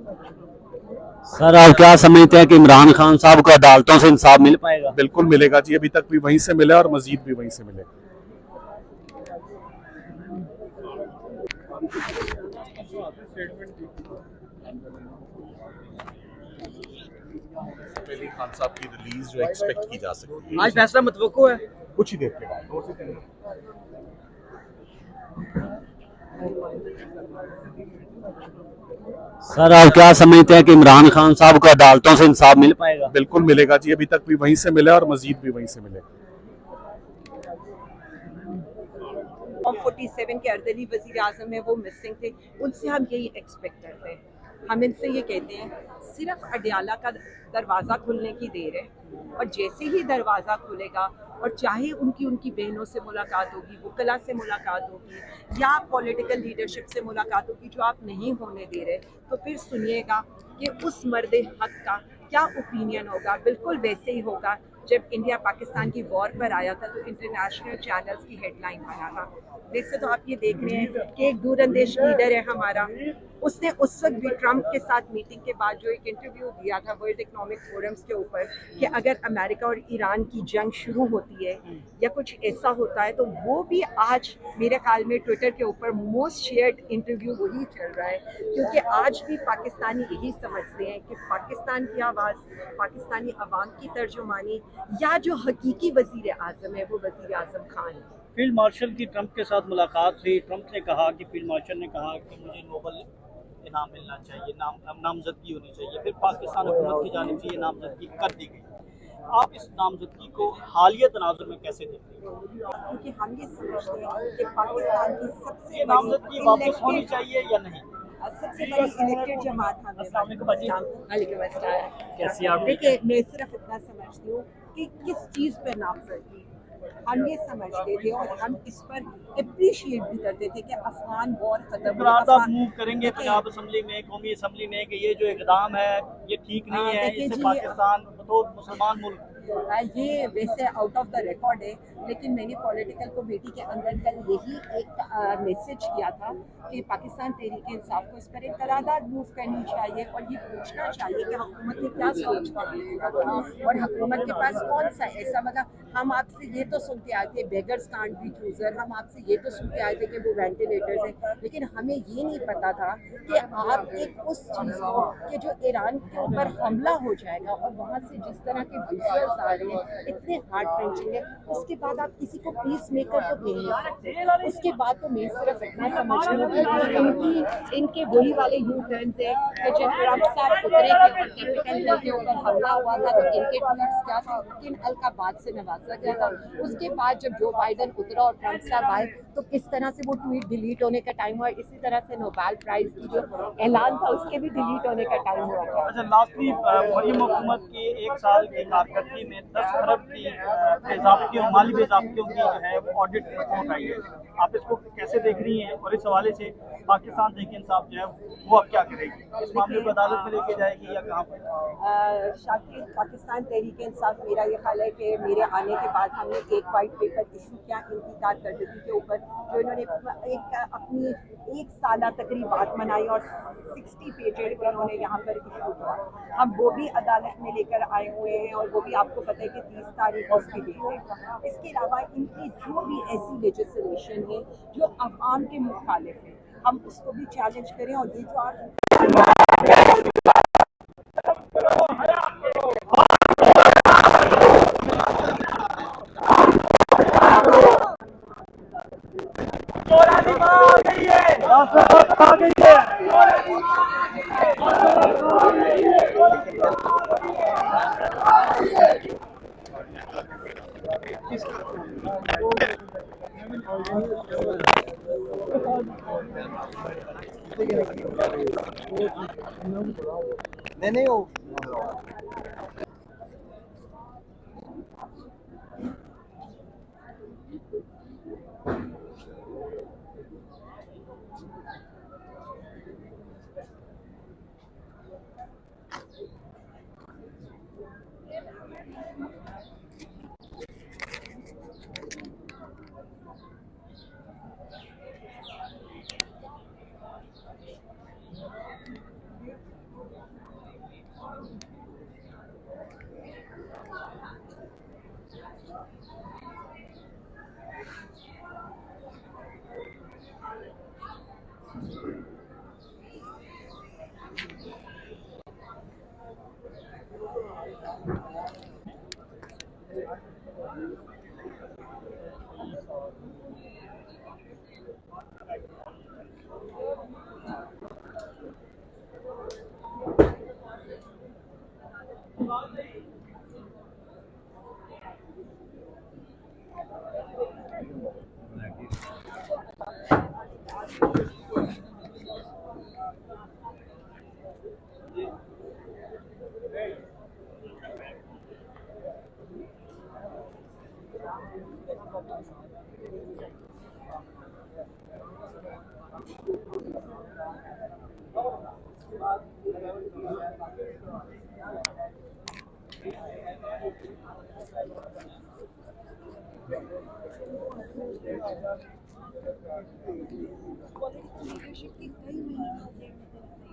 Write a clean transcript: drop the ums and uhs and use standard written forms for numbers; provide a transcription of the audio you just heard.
Sir आप क्या समझते हैं कि इमरान खान साहब को अदालतों से इंसाफ मिल पाएगा? बिल्कुल मिलेगा जी, अभी तक भी वहीं से मिला और मजीद भी वहीं से मिले। पहले खान साहब की रिलीज जो एक्सपेक्ट की जा सकती है, आज फैसला मुतवक्को है कुछ ही देर के बाद 2 से 3 सर आप क्या समझते हैं कि इमरान खान साहब को अदालतों से इंसाफ मिल पाएगा? बिल्कुल मिलेगा जी, अभी तक भी वहीं से मिला और मजीद भी वहीं से मिले। 47 के अर्दली वज़ीर आज़म है वो मिसिंग थे, उनसे हम यही एक्सपेक्ट करते हैं। हम इनसे ये कहते हैं सिर्फ अडयाला का दरवाज़ा खुलने की देर है, और जैसे ही दरवाज़ा खुलेगा और चाहे उनकी बहनों से मुलाकात होगी, वकला से मुलाकात होगी या पॉलिटिकल लीडरशिप से मुलाकात होगी जो आप नहीं होने दे रहे, तो फिर सुनिएगा कि उस मर्द हक का क्या ओपिनियन होगा। बिल्कुल वैसे ही होगा जब इंडिया पाकिस्तान की वॉर पर आया था तो इंटरनेशनल चैनल्स की हेडलाइन बना था। वैसे तो आप ये देख रहे हैं कि एक दूरंदेश लीडर है हमारा, उसने उस वक्त भी ट्रंप के साथ मीटिंग के बाद जो एक इंटरव्यू दिया था वर्ल्ड इकोनॉमिक फोरम्स के ऊपर कि अगर अमेरिका और ईरान की जंग शुरू होती है या कुछ ऐसा होता है, तो वो भी आज मेरे ख्याल में ट्विटर के ऊपर मोस्ट शेयर्ड इंटरव्यू वही चल रहा है, क्योंकि आज भी पाकिस्तानी यही समझते हैं कि पाकिस्तान की आवाज़, पाकिस्तानी अवाम की तर्जुमानी या जो हकीकी वज़ीर आज़म है वो वज़ीर आज़म खान है। फील्ड मार्शल की ट्रंप के साथ मुलाकात हुई। ट्रंप ने कहा कि फील्ड मार्शल ने कहा कि मुझे नोबल इनाम मिलना चाहिए, नामजदगी होनी चाहिए। फिर पाकिस्तान हुकूमत की जानिब से ये नामजदगी कर दी गई। आप इस नामजदगी को हालिया तनाजुर में कैसे देखते हैं? क्योंकि हम ये समझते हैं कि पाकिस्तान की सबसे ये नामजदगी वापस होनी चाहिए या नहीं? सबसे बड़ी इलेक्टेड जमात वालेकुम अस्सलाम। कैसी आप? देखिए मैं सिर्फ इतना समझती हूँ कि किस चीज़ पर नामजदगी हम ये समझते थे और हम इस पर अप्रिशिएट भी करते थे कि अफगान वॉर खत्म आप मूव करेंगे पंजाब असम्बली में, कौमी असम्बली में कि ये जो इकदाम है ये ठीक नहीं है, इससे पाकिस्तान तो मुसलमान मुल्क ये वैसे आउट ऑफ द रिकॉर्ड है, लेकिन मैंने पॉलिटिकल कमेटी के अंदर कल यही एक मैसेज किया था कि पाकिस्तान तहरीक इंसाफ को इस पर एक करारदाद मूव करनी चाहिए और ये पूछना चाहिए कि हुकूमत ने क्या सोच कर और हुकूमत के पास कौन सा ऐसा, मतलब हम आपसे ये तो सुनते आए थे बेगर्स कांट बी चूजर, हम आपसे ये तो सुनते आए थे कि वो वेंटिलेटर्स हैं, लेकिन हमें ये नहीं पता था कि आप एक उस चीज़ को कि जो ईरान के ऊपर हमला हो जाएगा और वहाँ से जिस तरह के विजुअल्स आ रहे हैं इतने हार्ट रेंचिंग है, उसके बाद आप किसी को पीस मेकर तो कह नहीं सकते। उसके बाद तो मैं सिर्फ इतना समझ रही हूँ कि इनके वही वाले यू टर्न्स है कि जब ट्रंप साहब उतरे थे और कैपिटल हिल के ऊपर हमला हुआ था तो इनके ट्वीट्स क्या था, किन अलकाबाद से नवाजा गया था। उसके बाद जब जो बाइडन उतरा और ट्रंप साहब आए तो किस तरह से वो ट्वीट डिलीट होने का टाइम हुआ, इसी तरह से नोबेल प्राइज की जो ऐलान था उसके भी डिलीट होने का टाइम हुआ था। अच्छा, लास्टली मरियम हुकूमत की 1 साल की कारकर्दगी में 10 अरब की बेज़ाब्तियों, माली बेज़ाब्तियों की जो है वो ऑडिट रिपोर्ट आई है। आप इसको कैसे देख रही हैं और इस हवाले से पाकिस्तान तहरीक इंसाफ जो है वो अब क्या करेगी? इस मामले को अदालत में लेके जाएगी या कहाँ पर? शाकिर, पाकिस्तान तहरीक इंसाफ, मेरा ये ख्याल है कि मेरे आने के बाद हमने एक वाइट पेपर इशू किया इनकी कारकर्दगी के ऊपर, जो इन्होंने एक अपनी 1 साल तकरीब बात मनाई और 60 पेजेस इन्होंने यहाँ पर इशू किया। हम वो भी अदालत में लेकर आए हुए हैं और वो भी आपको पता है कि 30 तारीख उसकी डेट है। इसके अलावा इनकी जो भी ऐसी लेजिस्लेशन है जो अवाम के मुखालिफ है, हम उसको भी चैलेंज करें। और ये जो आप नहीं वो लीडरशिप की कई